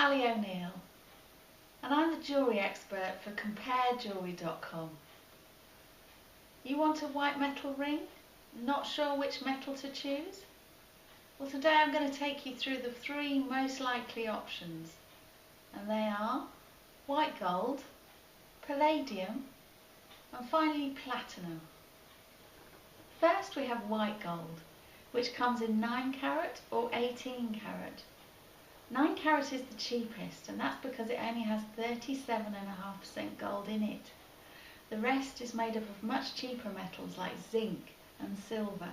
Sally O'Neill, and I'm the jewellery expert for comparedjewellery.com. You want a white metal ring? Not sure which metal to choose? Well, today I'm going to take you through the three most likely options, and they are white gold, palladium, and finally platinum. First we have white gold, which comes in 9 carat or 18 carat. 9 carat is the cheapest, and that's because it only has 37.5% gold in it. The rest is made up of much cheaper metals like zinc and silver.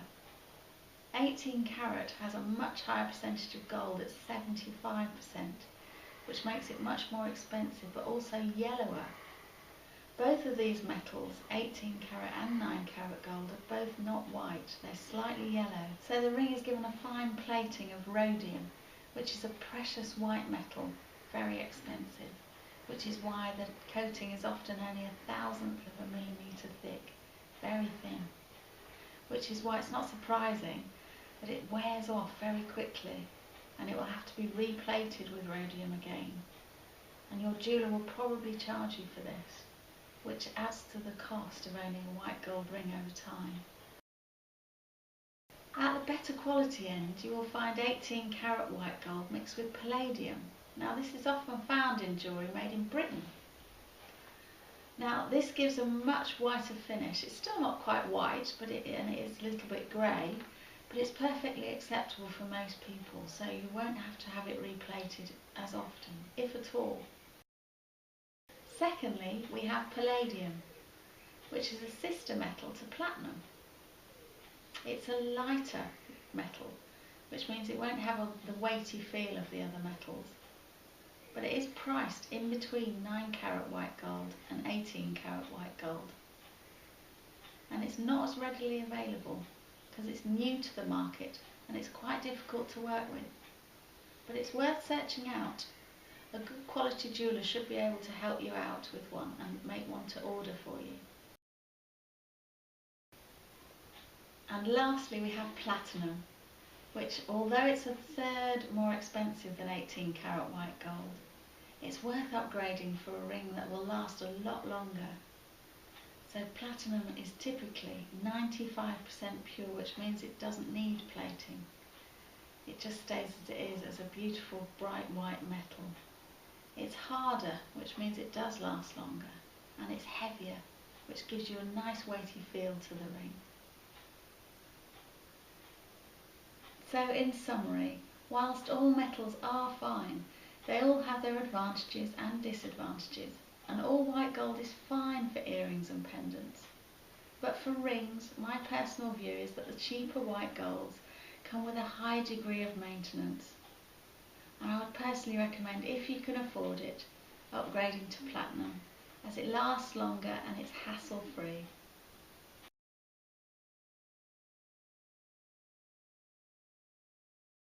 18 carat has a much higher percentage of gold at 75%, which makes it much more expensive but also yellower. Both of these metals, 18 carat and 9 carat gold, are both not white, they're slightly yellow. So the ring is given a fine plating of rhodium, which is a precious white metal, very expensive, which is why the coating is often only 1,000th of a millimetre thick, very thin, which is why it's not surprising that it wears off very quickly and it will have to be replated with rhodium again. And your jeweller will probably charge you for this, which adds to the cost of owning a white gold ring over time. At the better quality end, you will find 18 carat white gold mixed with palladium. Now this is often found in jewellery made in Britain. Now this gives a much whiter finish. It's still not quite white, but it is a little bit grey, but it's perfectly acceptable for most people, so you won't have to have it replated as often, if at all. Secondly, we have palladium, which is a sister metal to platinum. It's a lighter metal, which means it won't have the weighty feel of the other metals, but it is priced in between 9 carat white gold and 18 carat white gold, and it's not as readily available because it's new to the market and it's quite difficult to work with, but it's worth searching out. A good quality jeweller should be able to help you out with one and make one to order for you. And lastly we have platinum, which, although it's a third more expensive than 18 carat white gold, it's worth upgrading for a ring that will last a lot longer. So platinum is typically 95% pure, which means it doesn't need plating. It just stays as it is, as a beautiful bright white metal. It's harder, which means it does last longer, and it's heavier, which gives you a nice weighty feel to the ring. So in summary, whilst all metals are fine, they all have their advantages and disadvantages, and all white gold is fine for earrings and pendants. But for rings, my personal view is that the cheaper white golds come with a high degree of maintenance, and I would personally recommend, if you can afford it, upgrading to platinum, as it lasts longer and it's hassle-free.